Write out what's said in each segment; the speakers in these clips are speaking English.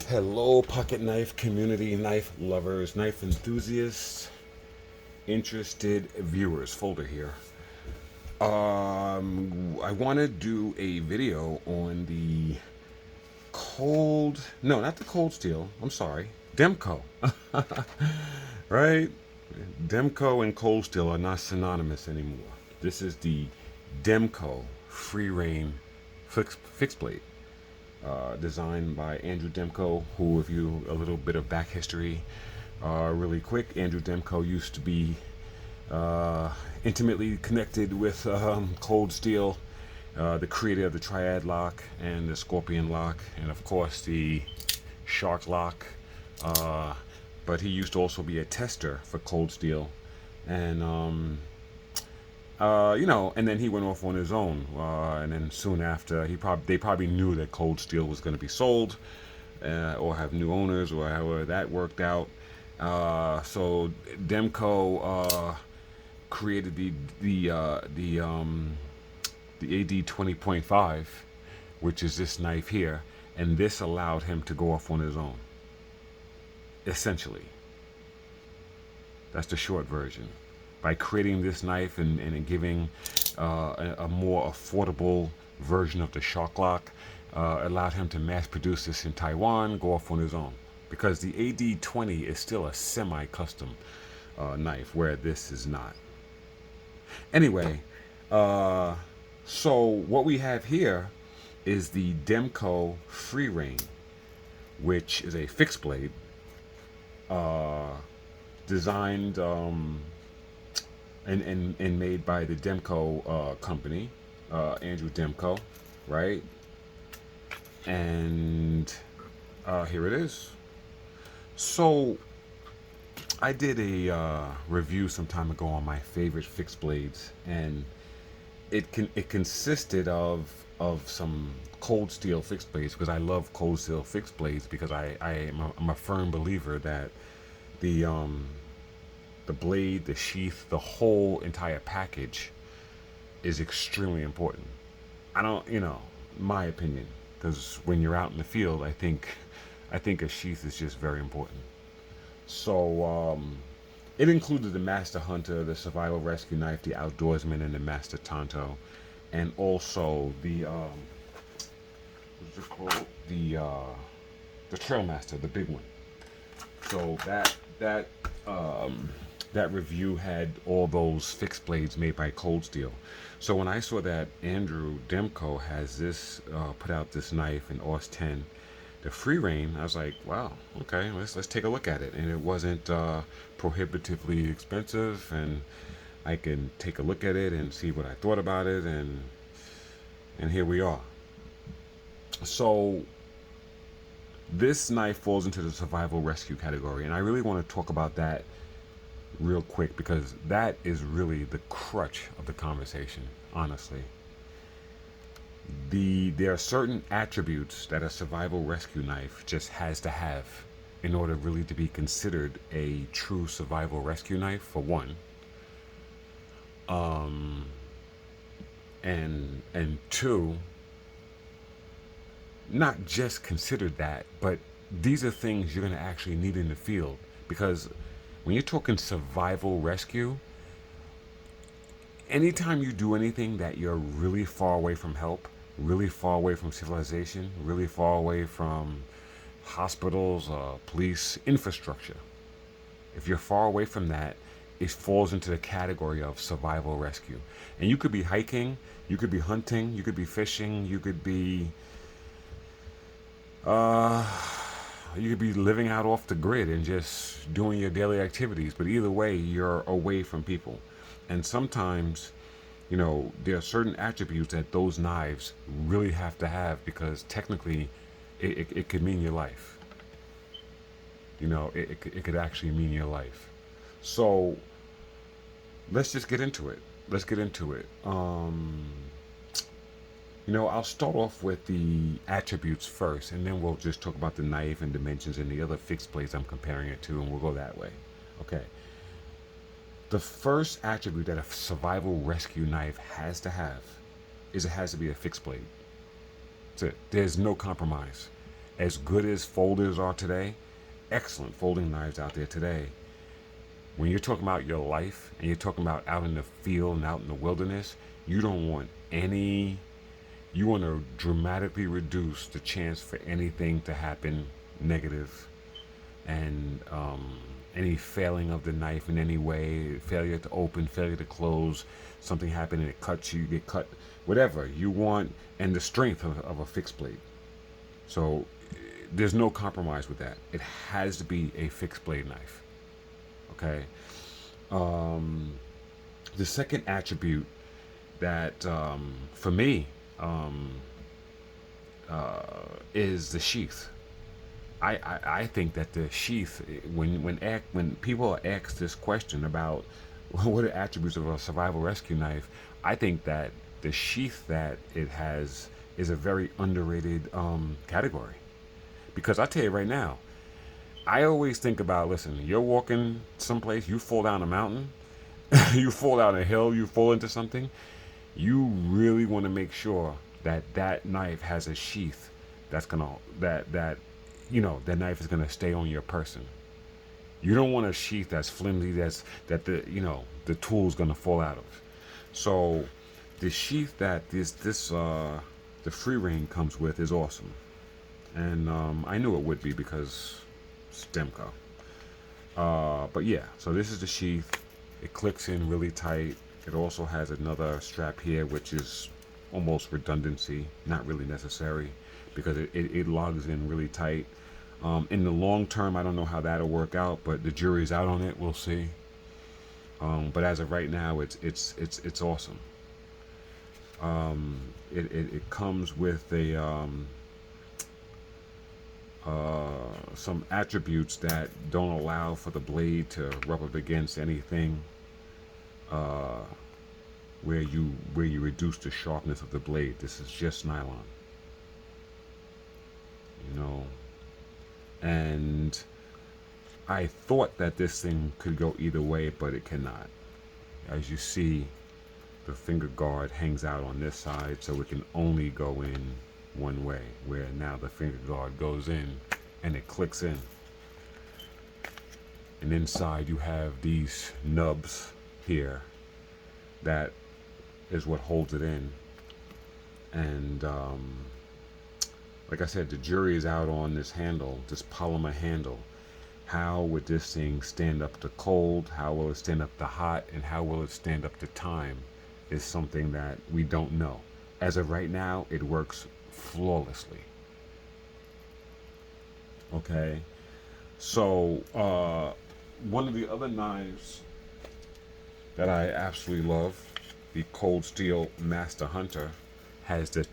Hello, pocket knife community, knife lovers, knife enthusiasts, interested viewers. Folder here. I want to do a video on the no, not the cold steel. I'm sorry, Demko. Right? Demko and cold steel are not synonymous anymore. This is the Demko FreeReign fixed blade. Designed by Andrew Demko, who, if you a little bit of back history, really quick, Andrew Demko used to be intimately connected with Cold Steel, the creator of the Triad lock and the Scorpion lock, and of course the Shark lock. But he used to also be a tester for Cold Steel, and and then he went off on his own. And then soon after, they probably knew that Cold Steel was going to be sold, or have new owners, or however that worked out. So Demko created the AD 20.5, which is this knife here, and this allowed him to go off on his own. Essentially, that's the short version. By creating this knife and giving a more affordable version of the Shark lock, allowed him to mass produce this in Taiwan, go off on his own. Because the AD20 is still a semi-custom knife, where this is not. Anyway, so what we have here is the Demko FreeReign, which is a fixed blade, designed and made by the Demko company, Andrew Demko, right? And here it is. So I did a review some time ago on my favorite fixed blades, and it consisted of some cold steel fixed blades, because I love cold steel fixed blades, because I'm a firm believer that the blade, the sheath, the whole entire package is extremely important. I don't, my opinion, because when you're out in the field, I think a sheath is just very important. So it included the Master Hunter, the Survival Rescue Knife, the Outdoorsman, and the Master Tonto, and also the what's it called? The Trailmaster, the big one. So that review had all those fixed blades made by Cold Steel. So when I saw that Andrew Demko has this put out this knife in Aus 10, the FreeReign, I was like, wow, okay, let's take a look at it. And it wasn't prohibitively expensive, and I can take a look at it and see what I thought about it, and here we are. So this knife falls into the survival rescue category, and I really want to talk about that real quick, because that is really the crutch of the conversation, honestly. There are certain attributes that a survival rescue knife just has to have in order really to be considered a true survival rescue knife, for one. And two, not just considered that, but these are things you're going to actually need in the field, because when you're talking survival rescue, anytime you do anything that you're really far away from help, really far away from civilization, really far away from hospitals, police, infrastructure, if you're far away from that, it falls into the category of survival rescue. And you could be hiking, you could be hunting, you could be fishing, you could be living out off the grid and just doing your daily activities, but either way, you're away from people. And sometimes, there are certain attributes that those knives really have to have, because technically it could mean your life. It could actually mean your life. So let's just get into it. I'll start off with the attributes first, and then we'll just talk about the knife and dimensions and the other fixed blades I'm comparing it to, and we'll go that way. Okay. The first attribute that a survival rescue knife has to have is it has to be a fixed blade. That's it. There's no compromise. as good as folders are today, excellent folding knives out there today, when you're talking about your life and you're talking about out in the field and out in the wilderness, you don't want any, you want to dramatically reduce the chance for anything to happen negative, and any failing of the knife in any way, failure to open, failure to close, something happened and it cuts you, get cut, whatever you want, and the strength of a fixed blade. So there's no compromise with that. It has to be a fixed blade knife. Okay. The second attribute that for me is the sheath. I think that the sheath, when people are asked this question about what are attributes of a survival rescue knife, I think that the sheath that it has is a very underrated category. Because I tell you right now, I always think about, listen, you're walking someplace, you fall down a mountain, you fall down a hill, you fall into something, you really want to make sure that that knife has a sheath that's gonna that that knife is gonna stay on your person. You don't want a sheath that's flimsy, that the tool's gonna fall out of. So the sheath that the FreeReign comes with is awesome, and I knew it would be because it's Demko. But yeah, so this is the sheath. It clicks in really tight. It also has another strap here, which is almost redundancy, not really necessary, because it logs in really tight. In the long term, I don't know how that'll work out, but the jury's out on it. We'll see. But as of right now, it's awesome. It comes with some attributes that don't allow for the blade to rub up against anything, where you reduce the sharpness of the blade. This is just nylon, and I thought that this thing could go either way, but it cannot. As you see, the finger guard hangs out on this side, so it can only go in one way, where now the finger guard goes in and it clicks in, and inside you have these nubs here that is what holds it in. And like I said, the jury is out on this handle, this polymer handle. How would this thing stand up to cold? How will it stand up to hot? And how will it stand up to time is something that we don't know. As of right now, it works flawlessly. Okay, so one of the other knives that I absolutely love, the Cold Steel Master Hunter, has the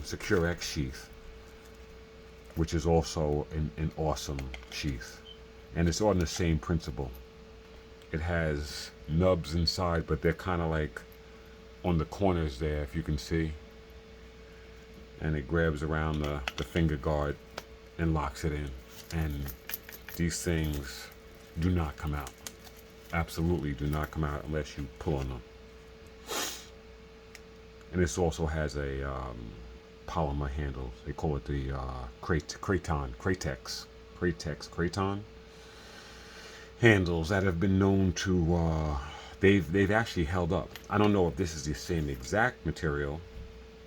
Secure X sheath, which is also an awesome sheath, and it's on the same principle. It has nubs inside, but they're kind of like on the corners there, if you can see, and it grabs around the finger guard and locks it in. And these things do not come out. Absolutely do not come out unless you pull on them. And this also has a polymer handle. They call it the Kraton handles that have been known to they've actually held up. I don't know if this is the same exact material.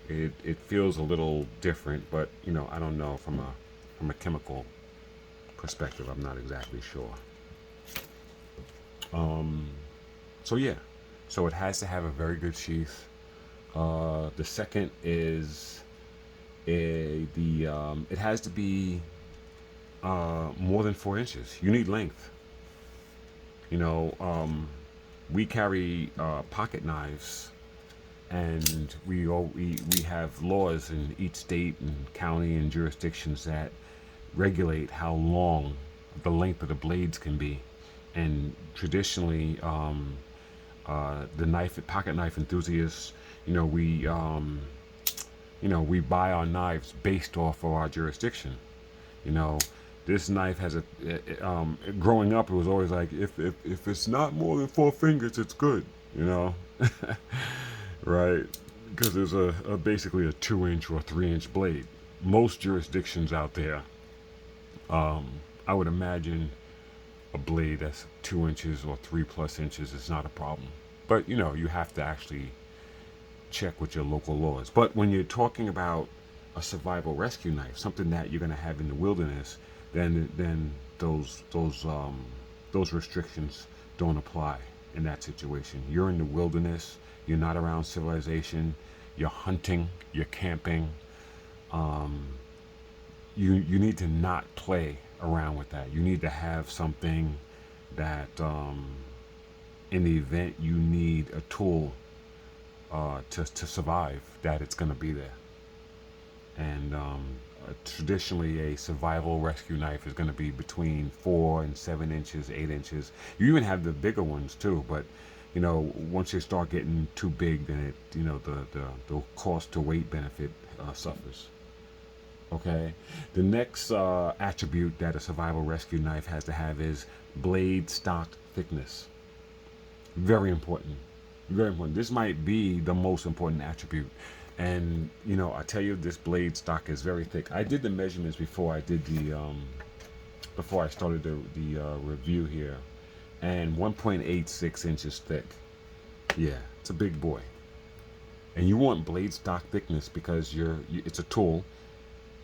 It feels a little different, but I don't know from a chemical perspective. I'm not exactly sure. So yeah, so it has to have a very good sheath. The second is it has to be more than 4 inches. You need length. We carry pocket knives, and we have laws in each state and county and jurisdictions that regulate how long the length of the blades can be. And traditionally, the pocket knife enthusiasts, we buy our knives based off of our jurisdiction. This knife has growing up, it was always like, if it's not more than 4 fingers, it's good, right? Because there's basically a 2-inch or 3-inch blade. most jurisdictions out there, I would imagine a blade that's 2 inches or 3+ inches is not a problem. But you have to actually check with your local laws. But when you're talking about a survival rescue knife, something that you're going to have in the wilderness, then those restrictions don't apply in that situation. You're in the wilderness. You're not around civilization. You're hunting. You're camping. Um, you need to not play around with that. You need to have something that, in the event you need a tool to survive, that it's going to be there. And traditionally, a survival rescue knife is going to be between 4 and 7 inches, 8 inches. You even have the bigger ones too, but once you start getting too big, then the cost to weight benefit suffers. Okay. The next attribute that a survival rescue knife has to have is blade stock thickness. Very important. Very important. This might be the most important attribute. And I tell you, this blade stock is very thick. I did the measurements before I did before I started the review here, and 1.86 inches thick. Yeah, it's a big boy. And you want blade stock thickness because it's a tool.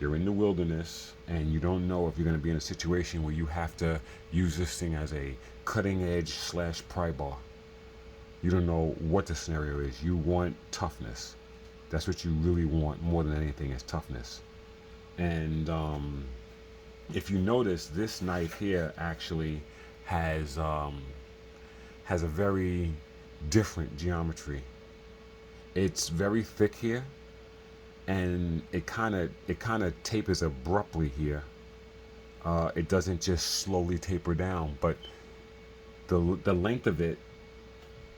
You're in the wilderness and you don't know if you're going to be in a situation where you have to use this thing as a cutting edge / pry bar. You don't know what the scenario is. You want toughness. That's what you really want more than anything, is toughness. And if you notice, this knife here actually has a very different geometry. It's very thick here, and it kind of tapers abruptly here. It doesn't just slowly taper down, but the length of it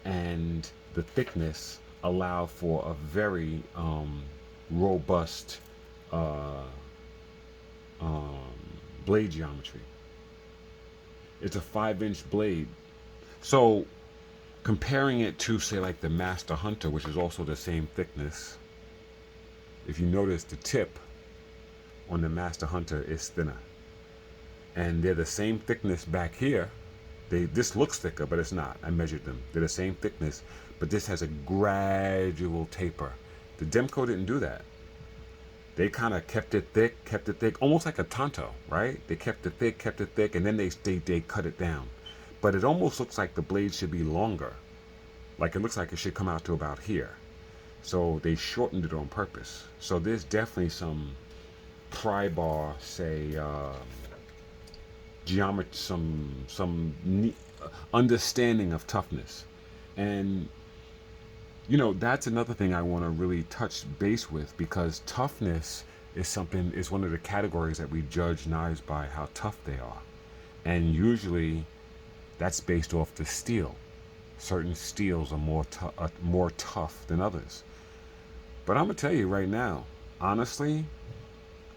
and the thickness allow for a very robust um, blade geometry. It's a 5-inch blade. So comparing it to, say, like the Master Hunter, which is also the same thickness, if you notice, the tip on the Master Hunter is thinner. And they're the same thickness back here. This looks thicker, but it's not. I measured them. They're the same thickness, but this has a gradual taper. The Demko didn't do that. They kind of kept it thick, almost like a Tonto, right? They kept it thick, and then they cut it down. But it almost looks like the blade should be longer. Like it looks like it should come out to about here. So they shortened it on purpose. So there's definitely some pry bar, say, geometry, some understanding of toughness. And that's another thing I want to really touch base with, because toughness is one of the categories that we judge knives by, how tough they are. And usually that's based off the steel. Certain steels are more tough than others. But I'm gonna tell you right now, honestly,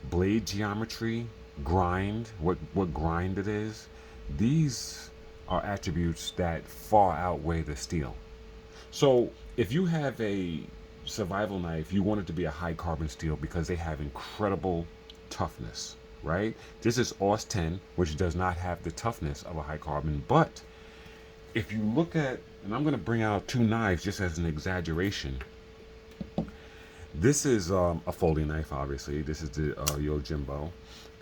blade geometry, grind, what grind it is, these are attributes that far outweigh the steel. So if you have a survival knife, you want it to be a high carbon steel because they have incredible toughness, right? This is AUS 10, which does not have the toughness of a high carbon. But if you look at, and I'm going to bring out two knives just as an exaggeration. This is a folding knife, obviously. This is the Yojimbo,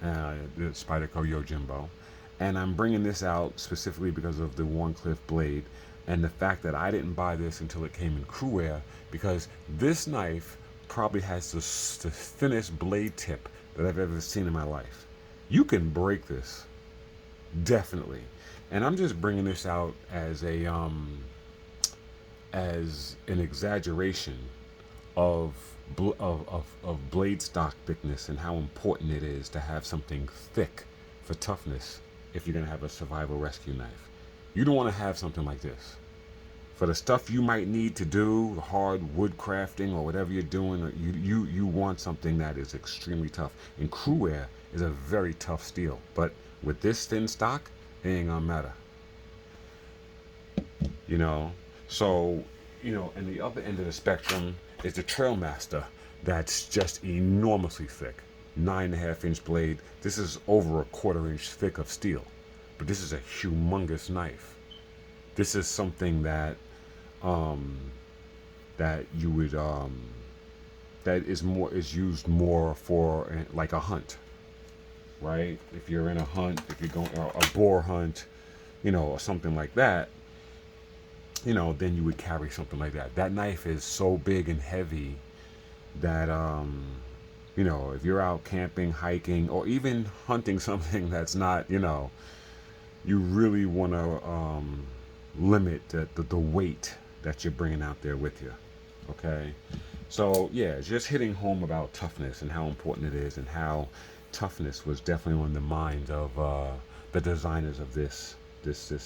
the Spyderco Yojimbo. And I'm bringing this out specifically because of the Warncliffe blade and the fact that I didn't buy this until it came in crewware, because this knife probably has the thinnest blade tip that I've ever seen in my life. You can break this, definitely. And I'm just bringing this out as as an exaggeration of blade stock thickness and how important it is to have something thick for toughness if you're going to have a survival rescue knife. You don't want to have something like this. For the stuff you might need to do, hard wood crafting or whatever you're doing, you want something that is extremely tough. And crewware is a very tough steel. But with this thin stock, it ain't gonna matter. So, and the other end of the spectrum is the Trailmaster, that's just enormously thick. 9.5 inch blade. This is over a 1/4 inch thick of steel, but this is a humongous knife. This is something that um, that you would that is used more for like a hunt, right? If you're in a hunt, if you're going a boar hunt, or something like that, then you would carry something like that. That knife is so big and heavy that if you're out camping, hiking, or even hunting something that's not, you really want to limit the weight that you're bringing out there with you. Okay, so yeah, just hitting home about toughness and how important it is, and how toughness was definitely on the mind of the designers of this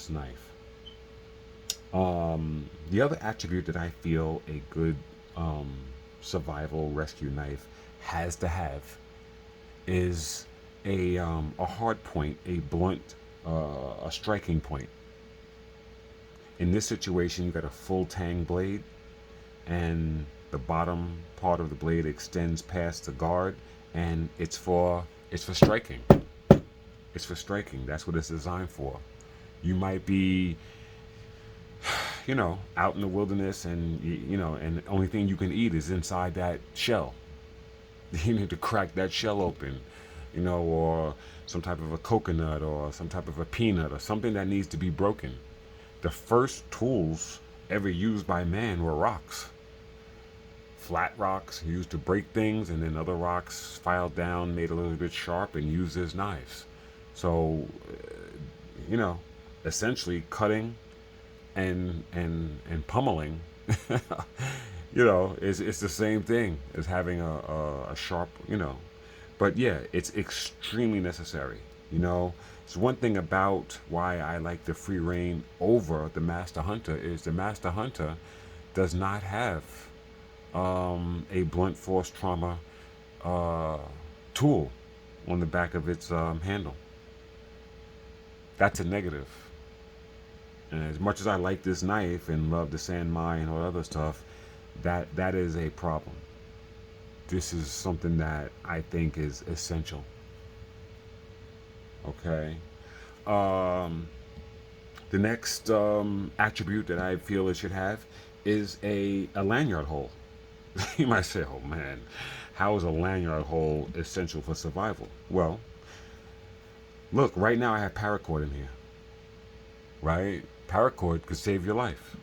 knife. The other attribute that I feel a good survival rescue knife has to have is a hard point, a blunt, a striking point. In this situation, you got a full tang blade, and the bottom part of the blade extends past the guard, and it's for striking. It's for striking. That's what it's designed for. You might be, out in the wilderness, and and the only thing you can eat is inside that shell. You need to crack that shell open, or some type of a coconut, or some type of a peanut, or something that needs to be broken. The first tools ever used by man were rocks. Flat rocks used to break things, and then other rocks filed down, made a little bit sharp, and used as knives. So, essentially cutting and pummeling, it's the same thing as having a sharp, But yeah, it's extremely necessary. It's one thing about why I like the FreeReign over the Master Hunter is the Master Hunter does not have a blunt force trauma tool on the back of its handle. That's a negative. And as much as I like this knife and love the San Mai and all other stuff, that is a problem. This is something that I think is essential. Okay. The next attribute that I feel it should have is a lanyard hole. You might say, oh man, how is a lanyard hole essential for survival? Well, look, right now I have paracord in here, right? Paracord could save your life.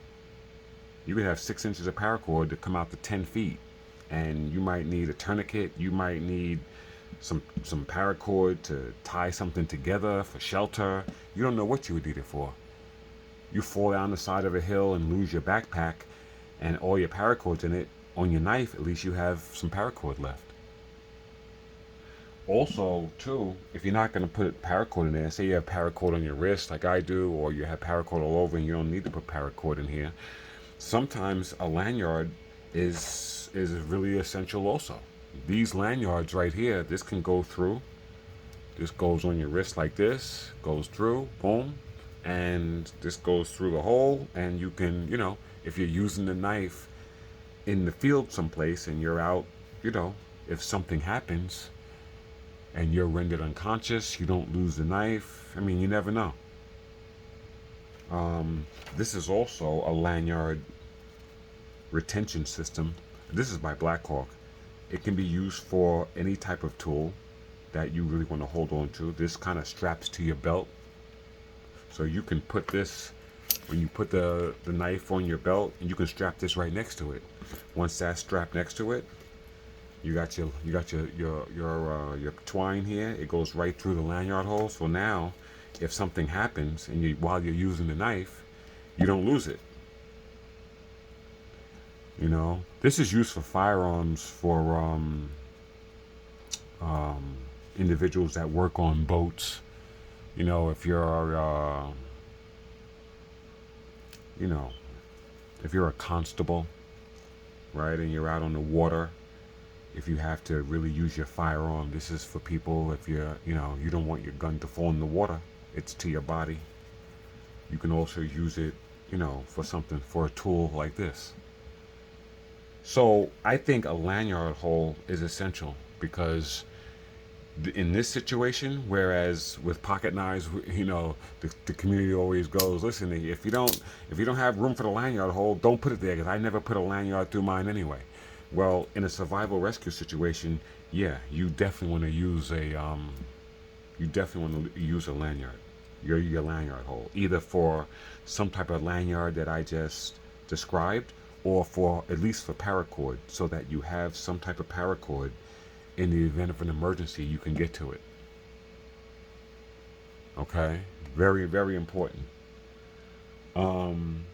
You could have 6 inches of paracord to come out to 10 feet, and you might need a tourniquet. You might need some paracord to tie something together for shelter. You don't know what you would need it for. You fall down the side of a hill and lose your backpack and all your paracord's in it. On your knife, at least you have some paracord left. Also, too, if you're not going to put paracord in there, say you have paracord on your wrist like I do, or you have paracord all over and you don't need to put paracord in here, sometimes a lanyard is really essential also. These lanyards right here, this can go through. This goes on your wrist like this, goes through, boom, and this goes through the hole, and you can, if you're using the knife in the field someplace and you're out, if something happens and you're rendered unconscious, you don't lose the knife. I mean, you never know. This is also a lanyard retention system. This is by Blackhawk. It can be used for any type of tool that you really want to hold on to. This kind of straps to your belt. So you can put this, when you put the knife on your belt, and you can strap this right next to it. Once that's strapped next to it, you got your twine here. It goes right through the lanyard hole. So now, if something happens and while you're using the knife, you don't lose it. This is used for firearms for individuals that work on boats. If you're if you're a constable, right, and you're out on the water, if you have to really use your firearm, this is for people. If you don't want your gun to fall in the water, it's to your body. You can also use it, for a tool like this. So I think a lanyard hole is essential because in this situation, whereas with pocket knives, you know, the community always goes, listen, if you don't have room for the lanyard hole, don't put it there, because I never put a lanyard through mine anyway. Well, in a survival rescue situation, yeah, you definitely want to use a lanyard, your lanyard hole, either for some type of lanyard that I just described, or for at least for paracord, so that you have some type of paracord in the event of an emergency, you can get to it. Okay, very very important. Um,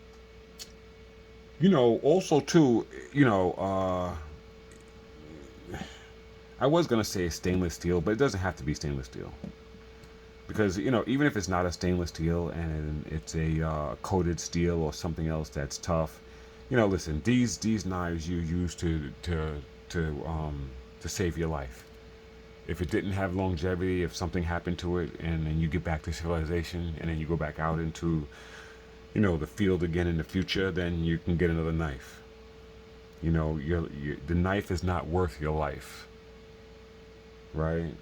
also too, I was gonna say stainless steel, but it doesn't have to be stainless steel, because even if it's not a stainless steel and it's a coated steel or something else that's tough, listen, these knives you use to save your life. If it didn't have longevity, if something happened to it, and then you get back to civilization, and then you go back out into, the field again in the future, then you can get another knife. The knife is not worth your life, right?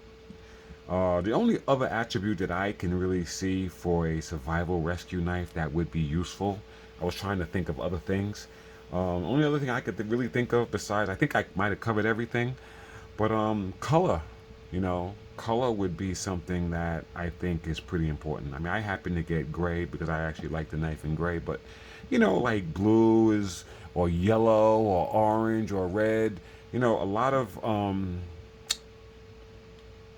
The only other attribute that I can really see for a survival rescue knife that would be useful, I was trying to think of other things. Only other thing I could really think of, besides, I think I might have covered everything, but color. Color would be something that I think is pretty important. I mean, I happen to get gray because I actually like the knife in gray, but like blue is, or yellow, or orange, or red. A lot of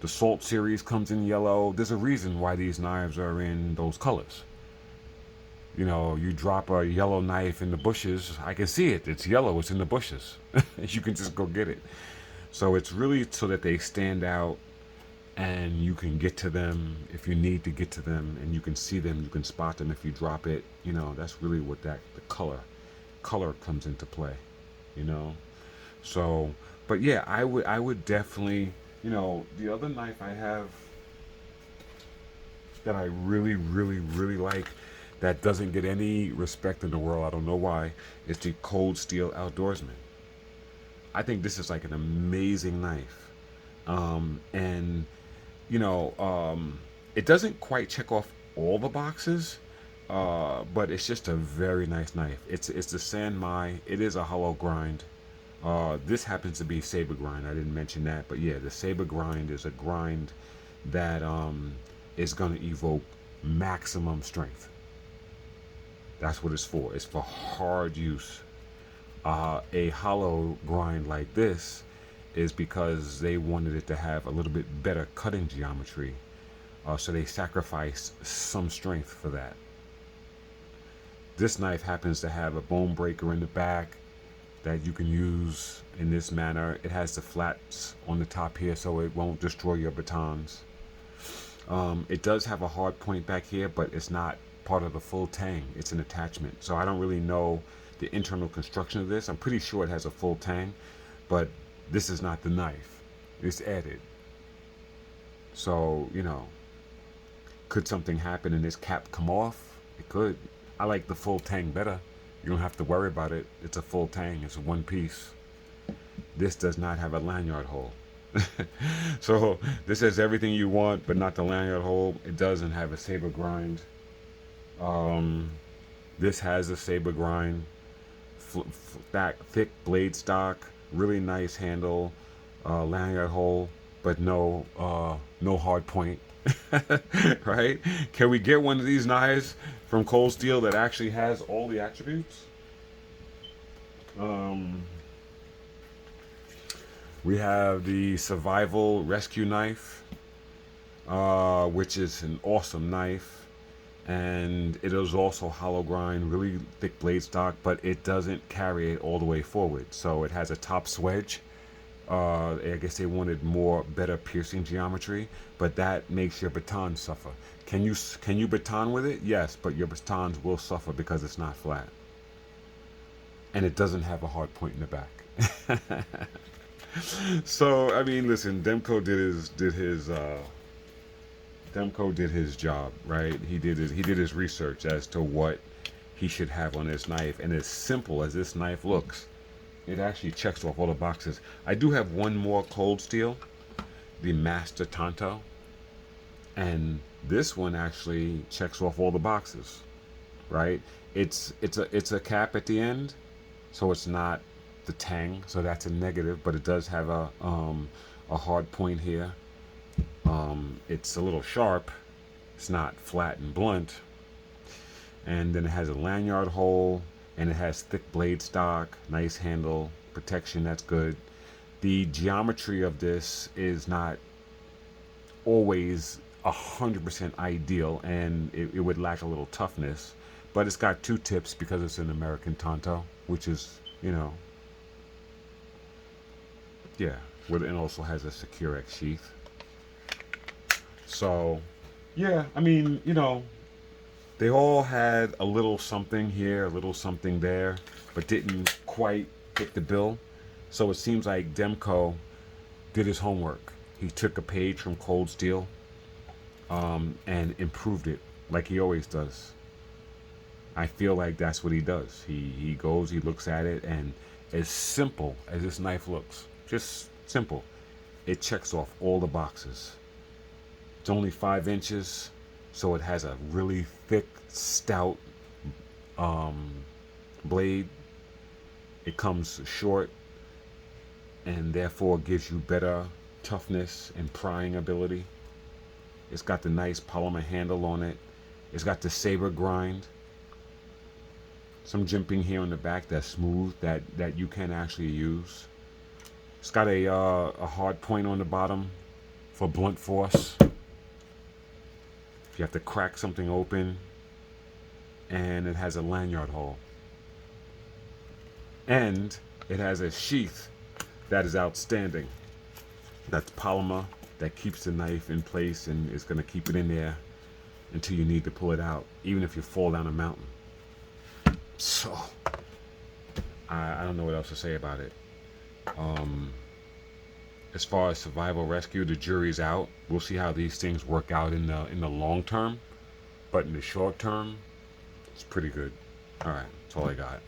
the Salt series comes in yellow. There's a reason why these knives are in those colors. You drop a yellow knife in the bushes, I can see it. It's yellow, it's in the bushes. You can just go get it. So it's really so that they stand out and you can get to them if you need to get to them, and you can see them, you can spot them if you drop it. That's really what the color comes into play, So, but yeah, I would definitely, the other knife I have that I really, really, really like, that doesn't get any respect in the world, I don't know why, is the Cold Steel Outdoorsman. I think this is like an amazing knife. And, you know, it doesn't quite check off all the boxes, but it's just a very nice knife. It's the San Mai. It is a hollow grind. This happens to be saber grind. I didn't mention that, but yeah, the saber grind is a grind that is going to evoke maximum strength. That's what it's for. It's for hard use. A hollow grind like this is because they wanted it to have a little bit better cutting geometry. So they sacrificed some strength for that. This knife happens to have a bone breaker in the back that you can use in this manner. It has the flats on the top here so it won't destroy your batons. It does have a hard point back here, but it's not part of the full tang. It's an attachment. So I don't really know the internal construction of this. I'm pretty sure it has a full tang, but this is not the knife. It's added. So, could something happen and this cap come off? It could. I like the full tang better. You don't have to worry about it. It's a full tang. It's one piece. This does not have a lanyard hole. So this has everything you want, but not the lanyard hole. It doesn't have a saber grind. This has a saber grind. Thick blade stock. Really nice handle. Lanyard hole, but no hard point. Right? Can we get one of these knives from Cold Steel that actually has all the attributes? We have the Survival Rescue Knife, which is an awesome knife, and it is also hollow grind, really thick blade stock, but it doesn't carry it all the way forward. So it has a top swedge. I guess they wanted better piercing geometry, but that makes your baton suffer. Can you baton with it? Yes, but your batons will suffer because it's not flat, and it doesn't have a hard point in the back. So I mean, listen, Demko did his job, right? He did his research as to what he should have on this knife, and as simple as this knife looks, it actually checks off all the boxes. I do have one more Cold Steel the Master Tonto, and this one actually checks off all the boxes, right? It's a cap at the end, so it's not the tang, so that's a negative, but it does have a hard point here. It's a little sharp. It's not flat and blunt. And then it has a lanyard hole, and it has thick blade stock, nice handle, protection, that's good. The geometry of this is not always 100% ideal, and it would lack a little toughness, but it's got two tips because it's an American Tonto, which is, yeah, and also has a Secure X sheath. So, yeah, I mean, they all had a little something here, a little something there, but didn't quite hit the bill. So it seems like Demko did his homework. He took a page from Cold Steel and improved it like he always does. I feel like that's what he does. He goes, he looks at it, and as simple as this knife looks, just simple, it checks off all the boxes. It's only 5 inches, so it has a really thick, stout blade. It comes short, and therefore gives you better toughness and prying ability. It's got the nice polymer handle on it. It's got the saber grind. Some jimping here on the back that's smooth, that you can actually use. It's got a hard point on the bottom for blunt force. If you have to crack something open. And it has a lanyard hole. And it has a sheath that is outstanding. That's polymer that keeps the knife in place and is going to keep it in there until you need to pull it out, even if you fall down a mountain. So, I don't know what else to say about it. As far as survival rescue, the jury's out. We'll see how these things work out in the long term, but in the short term, it's pretty good. All right, that's all I got.